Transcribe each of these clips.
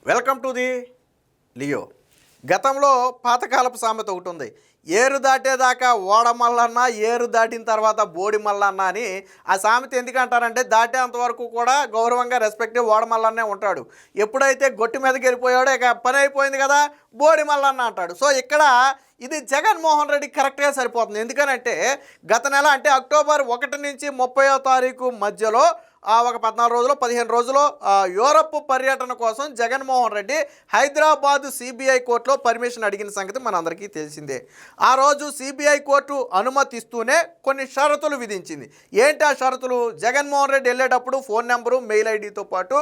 Welcome to the Leo. గతంలో పాతకాలపు సామెత ఒకటి ఉంది, ఏరు దాటేదాకా ఓడమల్లన్న, ఏరు దాటిన తర్వాత బోడి మల్లన్న అని. ఆ సామెత ఎందుకంటారంటే దాటేంతవరకు కూడా గౌరవంగా రెస్పెక్ట్ ఓడమల్లన్నే ఉంటాడు. ఎప్పుడైతే గొట్టి మీదకి వెళ్ళిపోయాడో ఇక పని అయిపోయింది కదా, బోడి మల్లన్న అంటాడు. సో ఇక్కడ ఇది జగన్మోహన్ రెడ్డి కరెక్ట్గా సరిపోతుంది. ఎందుకనంటే గత నెల అంటే అక్టోబర్ 1 నుంచి 30వ తారీఖు మధ్యలో ఒక 14 రోజులు 15 రోజులు యూరప్ పర్యటన కోసం జగన్మోహన్ రెడ్డి హైదరాబాద్ సిబిఐ కోర్టులో పర్మిషన్ అడిగిన సంగతి మనందరికీ తెలిసిందే. ఆ రోజు సిబిఐ కోర్టు అనుమతిస్తూనే కొన్ని షరతులు విధించింది. ఏంటి ఆ షరతులు? జగన్మోహన్ రెడ్డి వెళ్ళేటప్పుడు ఫోన్ నెంబరు, మెయిల్ ఐడితో పాటు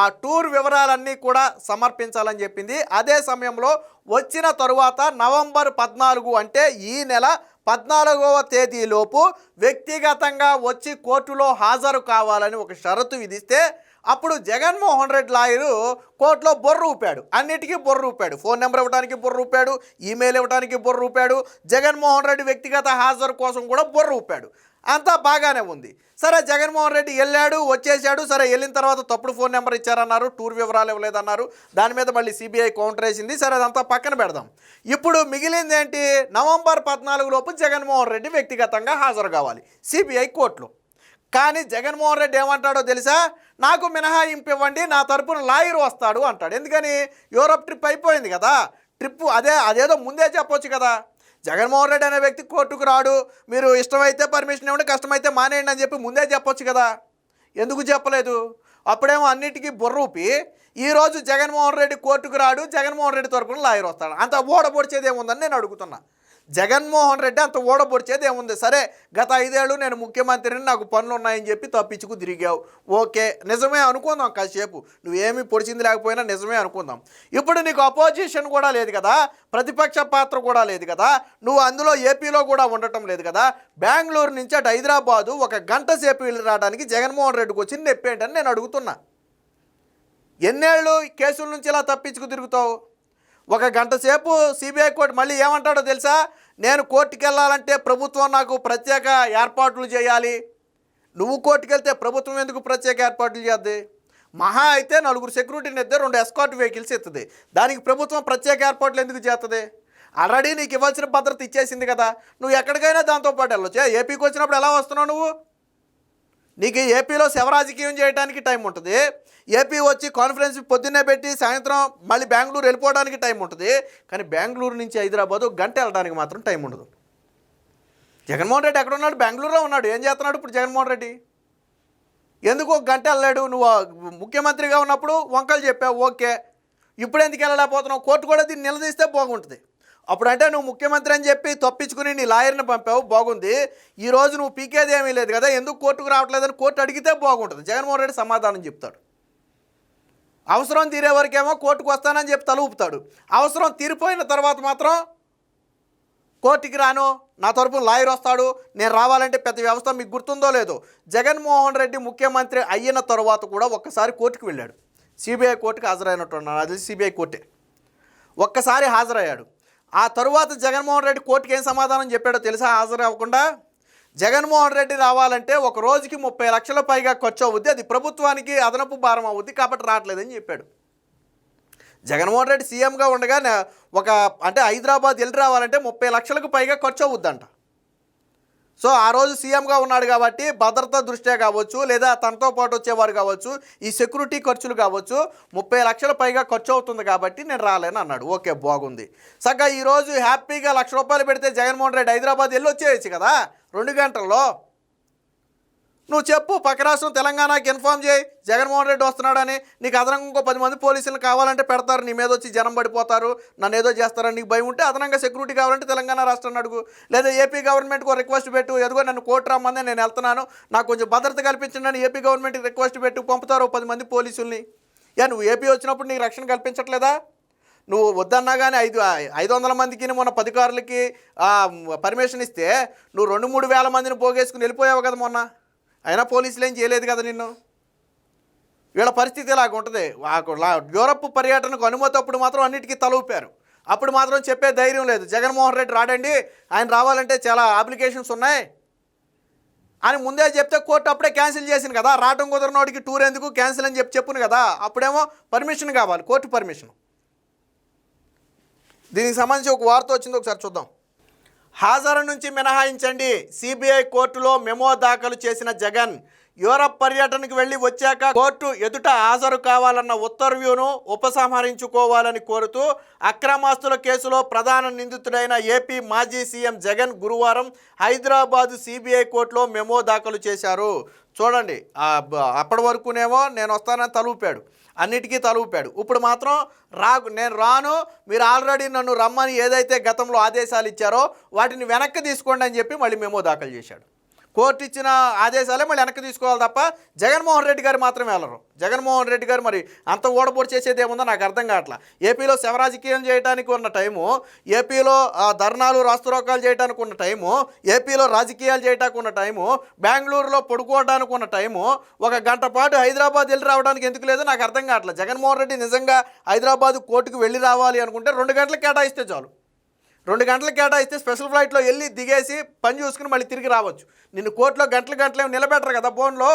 ఆ టూర్ వివరాలన్నీ కూడా సమర్పించాలని చెప్పింది. అదే సమయంలో వచ్చిన తరువాత నవంబర్ 14 అంటే ఈ నెల 14వ తేదీలోపు వ్యక్తిగతంగా వచ్చి కోర్టులో హాజరు కావాలని ఒక షరతు విధిస్తే అప్పుడు జగన్మోహన్ రెడ్డి లాయరు కోర్టులో బొర్రు ఊపాడు. అన్నిటికీ బొర్రు ఊపాడు. ఫోన్ నెంబర్ ఇవ్వడానికి బొర్రు ఊపాడు, ఈమెయిల్ ఇవ్వడానికి బొర్రు ఊపాడు, జగన్మోహన్ రెడ్డి వ్యక్తిగత హాజరు కోసం కూడా బొర్రు ఊపాడు. అంతా బాగానే ఉంది. సరే, జగన్మోహన్ రెడ్డి వెళ్ళాడు, వచ్చేసాడు. సరే, వెళ్ళిన తర్వాత తప్పుడు ఫోన్ నెంబర్ ఇచ్చారన్నారు, టూర్ వివరాలు ఇవ్వలేదన్నారు. దాని మీద మళ్ళీ సిబిఐ కౌంటర్ వేసింది. సరే, అదంతా పక్కన పెడదాం. ఇప్పుడు మిగిలింది ఏంటి? నవంబర్ 14 లోపు జగన్మోహన్ రెడ్డి వ్యక్తిగతంగా హాజరు కావాలి సిబిఐ కోర్టులో. కానీ జగన్మోహన్ రెడ్డి ఏమంటాడో తెలుసా? నాకు మినహాయింపు ఇవ్వండి, నా తరపున లాయర్ వస్తాడు అంటాడు. ఎందుకని? యూరప్ ట్రిప్ అయిపోయింది కదా. ట్రిప్ అదేదో ముందే చెప్పొచ్చు కదా. జగన్మోహన్ రెడ్డి అనే వ్యక్తి కోర్టుకు రాడు, మీరు ఇష్టమైతే పర్మిషన్ ఇవ్వండి, కష్టమైతే మానేయండి అని చెప్పి ముందే చెప్పొచ్చు కదా. ఎందుకు చెప్పలేదు? అప్పుడేమో అన్నిటికీ బొర్రూపి ఈరోజు జగన్మోహన్ రెడ్డి కోర్టుకు రాడు, జగన్మోహన్ రెడ్డి తరపున లాయర్ వస్తాడు. అంత ఓడబొడిచేది ఏముందని నేను అడుగుతున్నా. జగన్మోహన్ రెడ్డి అంత ఓడబొడిచేది ఏముంది? సరే, గత 5 ఏళ్ళు నేను ముఖ్యమంత్రిని, నాకు పనులు ఉన్నాయని చెప్పి తప్పించుకు తిరిగావు, ఓకే, నిజమే అనుకుందాం. కాసేపు నువ్వేమీ పొడిచింది లేకపోయినా నిజమే అనుకుందాం. ఇప్పుడు నీకు అపోజిషన్ కూడా లేదు కదా, ప్రతిపక్ష పాత్ర కూడా లేదు కదా, నువ్వు అందులో ఏపీలో కూడా ఉండటం లేదు కదా. బెంగళూరు నుంచి అటు హైదరాబాదు 1 గంట సేపు వెళ్ళి రావడానికి జగన్మోహన్ రెడ్డికి వచ్చింది నొప్పేంటని నేను అడుగుతున్నా. ఎన్నేళ్ళు కేసుల నుంచి ఇలా తప్పించుకు తిరుగుతావు? 1 గంట సేపు సిబిఐ కోర్టు మళ్ళీ ఏమంటాడో తెలుసా? నేను కోర్టుకు వెళ్ళాలంటే ప్రభుత్వం నాకు ప్రత్యేక ఏర్పాట్లు చేయాలి. నువ్వు కోర్టుకు వెళ్తే ప్రభుత్వం ఎందుకు ప్రత్యేక ఏర్పాట్లు చేద్ది? మహా అయితే 4 సెక్యూరిటీని ఎత్తే 2 ఎస్కార్ట్ వెహికల్స్ ఎత్తుంది. దానికి ప్రభుత్వం ప్రత్యేక ఏర్పాట్లు ఎందుకు చేస్తుంది? ఆల్రెడీ నీకు ఇవ్వాల్సిన భద్రత ఇచ్చేసింది కదా. నువ్వు ఎక్కడికైనా దాంతోపాటు వెళ్ళొచ్చు. ఏపీకి వచ్చినప్పుడు ఎలా వస్తున్నావు నువ్వు? నీకు ఏపీలో శవరాజకీయం చేయడానికి టైం ఉంటుంది. ఏపీ వచ్చి కాన్ఫరెన్స్ పొద్దున్నే పెట్టి సాయంత్రం మళ్ళీ బెంగళూరు వెళ్ళిపోవడానికి టైం ఉంటుంది. కానీ బెంగళూరు నుంచి హైదరాబాదు 1 గంట వెళ్ళడానికి మాత్రం టైం ఉండదు. జగన్మోహన్ రెడ్డి ఎక్కడ ఉన్నాడు? బెంగళూరులో ఉన్నాడు. ఏం చేస్తున్నాడు ఇప్పుడు జగన్మోహన్ రెడ్డి? ఎందుకు 1 గంట వెళ్ళాడు? నువ్వు ముఖ్యమంత్రిగా ఉన్నప్పుడు వంకలు చెప్పావు, ఓకే. ఇప్పుడు ఎందుకు వెళ్ళలేకపోతున్నావు? కోర్టు కూడా దీన్ని నిలదీస్తే బాగుంటుంది. అప్పుడంటే నువ్వు ముఖ్యమంత్రి అని చెప్పి తప్పించుకుని నీ లాయర్ని పంపావు, బాగుంది. ఈరోజు నువ్వు పీకేది ఏమీ లేదు కదా, ఎందుకు కోర్టుకు రావట్లేదని కోర్టు అడిగితే బాగుంటుంది. జగన్మోహన్ రెడ్డి సమాధానం చెప్తాడు. అవసరం తీరే వరకేమో కోర్టుకు వస్తానని చెప్పి తలూపుతాడు. అవసరం తీరిపోయిన తర్వాత మాత్రం కోర్టుకి రాను, నా తరపున లాయర్ వస్తాడు, నేను రావాలంటే పెద్ద వ్యవస్థ. మీకు గుర్తుందో లేదో, జగన్మోహన్ రెడ్డి ముఖ్యమంత్రి అయిన తర్వాత కూడా ఒక్కసారి కోర్టుకు వెళ్ళాడు. సిబిఐ కోర్టుకు హాజరైనట్టున్నాడు, అది సిబిఐ కోర్టే. ఒక్కసారి హాజరయ్యాడు. ఆ తరువాత జగన్మోహన్ రెడ్డి కోర్టుకి ఏం సమాధానం చెప్పాడో తెలుసా? హాజరు అవ్వకుండా జగన్మోహన్ రెడ్డి రావాలంటే ఒక రోజుకి 30 లక్షల పైగా ఖర్చు అవుద్ది, అది ప్రభుత్వానికి అదనపు భారం అవుద్ది, కాబట్టి రావట్లేదని చెప్పాడు. జగన్మోహన్ రెడ్డి సీఎంగా ఉండగా అంటే హైదరాబాద్ వెళ్ళి రావాలంటే 30 లక్షలకు పైగా ఖర్చు అవుద్దంట. సో ఆ రోజు సీఎంగా ఉన్నాడు కాబట్టి భద్రతా దృష్ట్యా కావచ్చు, లేదా తనతో పాటు వచ్చేవారు కావచ్చు, ఈ సెక్యూరిటీ ఖర్చులు కావచ్చు, 30 లక్షల పైగా ఖర్చు అవుతుంది కాబట్టి నేను రాలేను అన్నాడు. ఓకే, బాగుంది. సగ్గా ఈరోజు హ్యాపీగా 1 లక్ష రూపాయలు పెడితే జగన్మోహన్ రెడ్డి హైదరాబాద్ వెళ్ళి వచ్చేయచ్చు కదా 2 గంటల్లో. నువ్వు చెప్పు, పక్క రాష్ట్రం తెలంగాణకి ఇన్ఫామ్ చేయి జగన్మోహన్ రెడ్డి వస్తున్నాడని. నీకు అదనంగా ఇంకో 10 మంది పోలీసులు కావాలంటే పెడతారు, నీ మీద వచ్చి జనం పడిపోతారు, నన్ను ఏదో చేస్తారని నీకు భయం ఉంటే అదనంగా సెక్యూరిటీ కావాలంటే తెలంగాణ రాష్ట్రాన్ని అడుగు, లేదా ఏపీ గవర్నమెంట్కి రిక్వెస్ట్ పెట్టు, ఎదుగో నన్ను కోర్టు రమ్మంది, నేను వెళ్తున్నాను, నాకు కొంచెం భద్రత కల్పించండి అని ఏపీ గవర్నమెంట్కి రిక్వెస్ట్ పెట్టు, పంపుతారు 10 మంది పోలీసుల్ని. నువ్వు ఏపీ వచ్చినప్పుడు నీకు రక్షణ కల్పించట్లేదా? నువ్వు వద్దన్నా కానీ 500 మందికి మొన్న 10 కార్లకి పర్మిషన్ ఇస్తే నువ్వు 2-3 వేల మందిని పోగేసుకుని వెళ్ళిపోయావు కదా మొన్న. అయినా పోలీసులు ఏం చేయలేదు కదా నిన్ను. వీళ్ళ పరిస్థితి ఇలాగ ఉంటుంది. యూరప్ పర్యటనకు అనుమతి అప్పుడు మాత్రం అన్నిటికీ తలూపారు. అప్పుడు మాత్రం చెప్పే ధైర్యం లేదు. జగన్మోహన్ రెడ్డి రాడండి, ఆయన రావాలంటే చాలా అప్లికేషన్స్ ఉన్నాయి, అని ముందే చెప్తే కోర్టు అప్పుడే క్యాన్సిల్ చేసింది కదా. రావటం కుదరనోడికి టూర్ ఎందుకు క్యాన్సిల్ అని చెప్పును కదా. అప్పుడేమో పర్మిషన్ కావాలి, కోర్టు పర్మిషన్. దీనికి సంబంధించి ఒక వార్త వచ్చింది, ఒకసారి చూద్దాం. హాజరు నుంచి మినహాయించండి, సిబిఐ కోర్టులో మెమో దాఖలు చేసిన జగన్. యూరప్ పర్యటనకు వెళ్ళి వచ్చాక కోర్టు ఎదుట హాజరు కావాలన్న ఉత్తర్వును ఉపసంహరించుకోవాలని కోరుతూ అక్రమాస్తుల కేసులో ప్రధాన నిందితుడైన ఏపీ మాజీ సీఎం జగన్ గురువారం హైదరాబాదు సిబిఐ కోర్టులో మెమో దాఖలు చేశారు. చూడండి, అప్పటి వరకునేమో నేను వస్తానని తలూపాడు, అన్నిటికీ తలూపాడు. ఇప్పుడు మాత్రం నేను రాను, మీరు ఆల్రెడీ నన్ను రమ్మని ఏదైతే గతంలో ఆదేశాలు ఇచ్చారో వాటిని వెనక్కి తీసుకోండి అని చెప్పి మళ్ళీ మెమో దాఖలు చేశాడు. కోర్టు ఇచ్చిన ఆదేశాలే మళ్ళీ వెనక్కి తీసుకోవాలి తప్ప జగన్మోహన్ రెడ్డి గారు మాత్రమే వెళ్ళరు. జగన్మోహన్ రెడ్డి గారు మరి అంత ఓడబోటు చేసేది ఏముందో నాకు అర్థం కావట్లా. ఏపీలో శవరాజకీయం చేయడానికి ఉన్న టైము, ఏపీలో ధర్నాలు రాస్తారోకాలు చేయడానికి ఉన్న టైము, ఏపీలో రాజకీయాలు చేయడానికి ఉన్న టైము, బెంగళూరులో పడుకోవడానికి ఉన్న టైము, ఒక గంట పాటు హైదరాబాద్ వెళ్ళి రావడానికి ఎందుకు లేదో నాకు అర్థం కావట్లేదు. జగన్మోహన్ రెడ్డి నిజంగా హైదరాబాద్ కోర్టుకు వెళ్ళి రావాలి అనుకుంటే 2 గంటలు కేటాయిస్తే చాలు. 2 గంటలు కేటాయిస్తే స్పెషల్ ఫ్లైట్లో వెళ్ళి దిగేసి పని చూసుకుని మళ్ళీ తిరిగి రావచ్చు. నిన్ను కోర్టులో గంటలు నిలబెట్టరు కదా. ఫోన్లో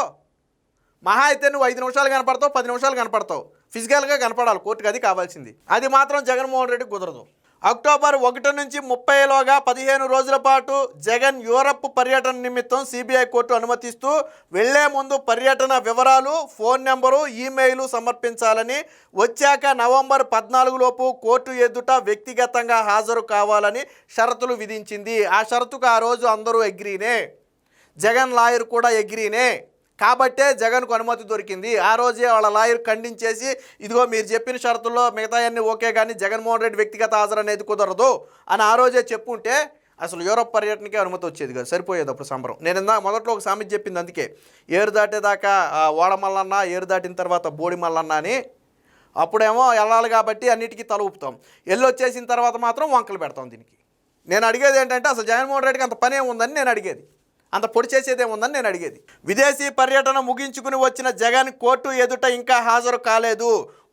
మహా అయితే నువ్వు 5 నిమిషాలు కనపడతావు, 10 నిమిషాలు కనపడతావు, ఫిజికల్గా కనపడాలి కోర్టుకు, అది కావాల్సింది. అది మాత్రం జగన్మోహన్ రెడ్డి కుదరదు. అక్టోబర్ 1 నుంచి 30లోగా 15 రోజుల పాటు జగన్ యూరప్ పర్యటన నిమిత్తం సిబిఐ కోర్టు అనుమతిస్తూ వెళ్లే ముందు పర్యటన వివరాలు, ఫోన్ నెంబరు, ఈమెయిల్ సమర్పించాలని, వచ్చాక నవంబర్ 14 లోపు కోర్టు ఎదుట వ్యక్తిగతంగా హాజరు కావాలని షరతులు విధించింది. ఆ షరతుకు ఆ రోజు అందరూ అగ్రీనే, జగన్ లాయర్ కూడా అగ్రీనే. కాబట్టే జగన్కు అనుమతి దొరికింది. ఆ రోజే వాళ్ళ లాయర్ ఖండించేసి, ఇదిగో మీరు చెప్పిన షరతుల్లో మిగతా అన్నీ ఓకే కానీ జగన్మోహన్ రెడ్డి వ్యక్తిగత హాజరు అనేది కుదరదు అని ఆ రోజే చెప్పుంటే అసలు యూరప్ పర్యటనకే అనుమతి వచ్చేది కదా, సరిపోయేది అప్పుడు సంబరం. నేను మొదట్లో ఒక సామెత చెప్పింది, అందుకే ఏరు దాటేదాకా ఓడమల్లన్న, ఏరు దాటిన తర్వాత బోడి మల్లన్న అని. అప్పుడేమో వెళ్ళాలి కాబట్టి అన్నిటికీ తల ఊపుతాం, వచ్చేసిన తర్వాత మాత్రం వంకలు పెడతాం. దీనికి నేను అడిగేది ఏంటంటే అసలు జగన్మోహన్ రెడ్డికి అంత పనే ఉందని నేను అడిగేది, అంత పొడి చేసేదేముందని నేను అడిగేది. విదేశీ పర్యటన ముగించుకుని వచ్చిన జగన్ కోర్టు ఎదుట ఇంకా హాజరు కాలేదు.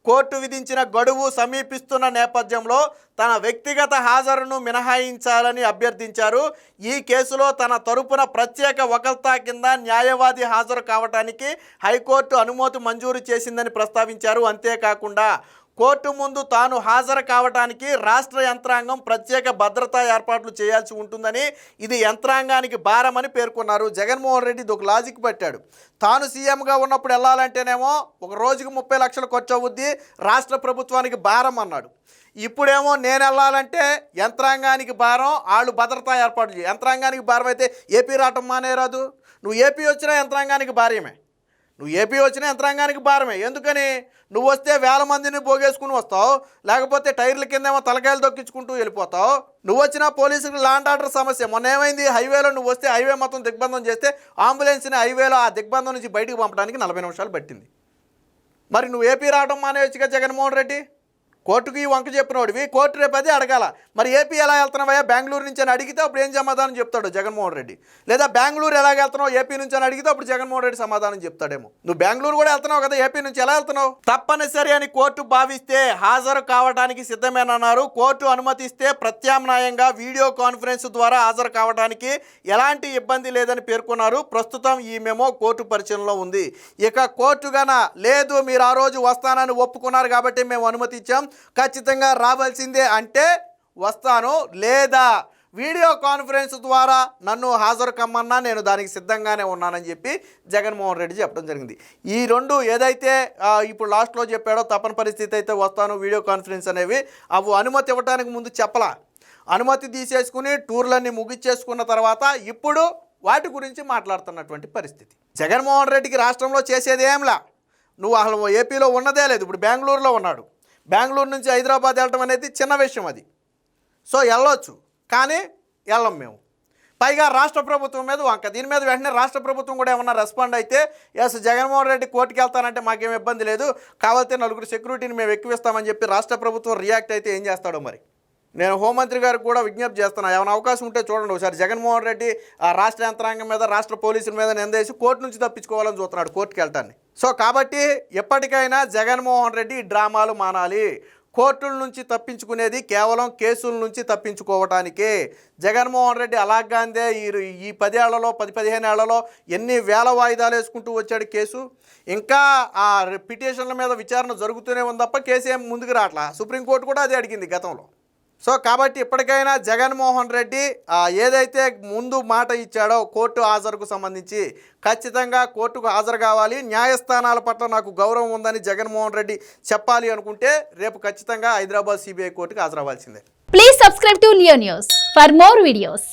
కోర్టు విధించిన గడువు సమీపిస్తున్న నేపథ్యంలో తన వ్యక్తిగత హాజరును మినహాయించాలని అభ్యర్థించారు. ఈ కేసులో తన తరపున ప్రత్యేక వకల్తా కింద న్యాయవాది హాజరు కావడానికి హైకోర్టు అనుమతి మంజూరు చేసిందని ప్రస్తావించారు. అంతేకాకుండా కోర్టు ముందు తాను హాజరు కావడానికి రాష్ట్ర యంత్రాంగం ప్రత్యేక భద్రతా ఏర్పాట్లు చేయాల్సి ఉంటుందని, ఇది యంత్రాంగానికి భారమని పేర్కొన్నారు. జగన్మోహన్ రెడ్డి ఒక లాజిక్ పెట్టాడు. తాను సీఎంగా ఉన్నప్పుడు వెళ్ళాలంటేనేమో ఒక రోజుకి 30 లక్షలు ఖర్చు అవుద్ది, రాష్ట్ర ప్రభుత్వానికి భారం అన్నాడు. ఇప్పుడేమో నేను వెళ్ళాలంటే యంత్రాంగానికి భారం, వాళ్ళు భద్రతా ఏర్పాట్లు చేయాలి. యంత్రాంగానికి భారం అయితే ఏపీ రావటం మానేరాదు. నువ్వు ఏపీ వచ్చినా యంత్రాంగానికి భార్యమే, నువ్వు ఏపీ వచ్చిన యంత్రాంగానికి భారమే. ఎందుకని? నువ్వు వస్తే వేల మందిని పోగేసుకుని వస్తావు, లేకపోతే టైర్ల కిందేమో తలకాయలు దొక్కించుకుంటూ వెళ్ళిపోతావు. నువ్వు వచ్చిన పోలీసులకు ల్యాండ్ ఆర్డర్ సమస్య. మొన్న ఏమైంది? హైవేలో నువ్వు వస్తే హైవే మొత్తం దిగ్బంధం చేస్తే అంబులెన్స్ని హైవేలో ఆ దిగ్బంధం నుంచి బయటకు పంపడానికి 40 నిమిషాలు పట్టింది. మరి నువ్వు ఏపీ రావడం మానేయచ్చుగా జగన్మోహన్ రెడ్డి. కోర్టుకి ఈ వంక చెప్పినోడివి, కోర్టు రేపు అది అడగాల. మరి ఏపీ ఎలా వెళ్తున్నావయ్యా బెంగళూరు నుంచి అని అడిగితే అప్పుడు ఏం సమాధానం చెప్తాడు జగన్మోహన్ రెడ్డి? లేదా బెంగళూరు ఎలా వెళ్తున్నావు ఏపీ నుంచి అని అడిగితే అప్పుడు జగన్మోహన్ రెడ్డి సమాధానం చెప్తాడేమో. నువ్వు బెంగళూరు కూడా వెళ్తున్నావు కదా, ఏపీ నుంచి ఎలా వెళ్తున్నావు? తప్పనిసరి అని కోర్టు భావిస్తే హాజరు కావడానికి సిద్ధమేనన్నారు. కోర్టు అనుమతిస్తే ప్రత్యామ్నాయంగా వీడియో కాన్ఫరెన్స్ ద్వారా హాజరు కావడానికి ఎలాంటి ఇబ్బంది లేదని పేర్కొన్నారు. ప్రస్తుతం ఈ మెమో కోర్టు పరిశీలనలో ఉంది. ఇక కోర్టు గన లేదు, మీరు ఆ రోజు వస్తానని ఒప్పుకున్నారు కాబట్టి మేము అనుమతి ఇచ్చాం, ఖచ్చితంగా రావాల్సిందే అంటే వస్తాను, లేదా వీడియో కాన్ఫరెన్స్ ద్వారా నన్ను హాజరు కమ్మన్నా నేను దానికి సిద్ధంగానే ఉన్నానని చెప్పి జగన్మోహన్ రెడ్డి చెప్పడం జరిగింది. ఈ రెండు ఏదైతే ఇప్పుడు లాస్ట్లో చెప్పాడో తప్పని పరిస్థితి అయితే వస్తాను వీడియో కాన్ఫరెన్స్ అనేవి, అవి అనుమతి ఇవ్వడానికి ముందు చెప్పలా. అనుమతి తీసేసుకుని టూర్లన్నీ ముగిచ్చేసుకున్న తర్వాత ఇప్పుడు వాటి గురించి మాట్లాడుతున్నటువంటి పరిస్థితి. జగన్మోహన్ రెడ్డికి రాష్ట్రంలో చేసేది ఏంలా, నువ్వు అసలు ఏపీలో ఉన్నదే లేదు. ఇప్పుడు బెంగళూరులో ఉన్నాడు, బెంగళూరు నుంచి హైదరాబాద్ వెళ్ళటం అనేది చిన్న విషయం అది. సో వెళ్ళొచ్చు, కానీ వెళ్ళం మేము. పైగా రాష్ట్ర ప్రభుత్వం మీద వంక. దీని మీద వెంటనే రాష్ట్ర ప్రభుత్వం కూడా ఏమన్నా రెస్పాండ్ అయితే, ఎస్ జగన్మోహన్ రెడ్డి కోర్టుకి వెళ్తానంటే మాకేం ఇబ్బంది లేదు, కావాలంటే 4 సెక్యూరిటీని మేము ఎక్కువిస్తామని చెప్పి రాష్ట్ర ప్రభుత్వం రియాక్ట్ అయితే ఏం చేస్తాడో మరి. నేను హోంమంత్రి గారికి కూడా విజ్ఞప్తి చేస్తున్నా, ఏమైనా అవకాశం ఉంటే చూడండి ఒకసారి. జగన్మోహన్ రెడ్డి ఆ రాష్ట్ర యంత్రాంగం మీద, రాష్ట్ర పోలీసుల మీద నిందేసి కోర్టు నుంచి తప్పించుకోవాలని చూస్తున్నాడు, కోర్టుకి వెళ్ళటాన్ని. సో కాబట్టి ఎప్పటికైనా జగన్మోహన్ రెడ్డి డ్రామాలు మానాలి. కోర్టుల నుంచి తప్పించుకునేది కేవలం కేసుల నుంచి తప్పించుకోవటానికే. జగన్మోహన్ రెడ్డి అలాగాందే ఈ 10 ఏళ్లలో 15 ఏళ్లలో ఎన్ని వేల వాయిదాలు వేసుకుంటూ వచ్చాడు కేసు. ఇంకా ఆ పిటిషన్ల మీద విచారణ జరుగుతూనే ఉంది తప్ప కేసు ఏం ముందుకు రావట్లా. సుప్రీంకోర్టు కూడా అదే అడిగింది గతంలో. సో కాబట్టి ఇప్పటికైనా జగన్మోహన్ రెడ్డి ఏదైతే ముందు మాట ఇచ్చాడో కోర్టు హాజరుకు సంబంధించి ఖచ్చితంగా కోర్టుకు హాజరు కావాలి, న్యాయస్థానాల పట్ల నాకు గౌరవం ఉందని జగన్మోహన్ రెడ్డి చెప్పాలి అనుకుంటే రేపు ఖచ్చితంగా హైదరాబాద్ సిబిఐ కోర్టుకు హాజరవ్వాల్సిందే. Please subscribe to Leo news for more videos.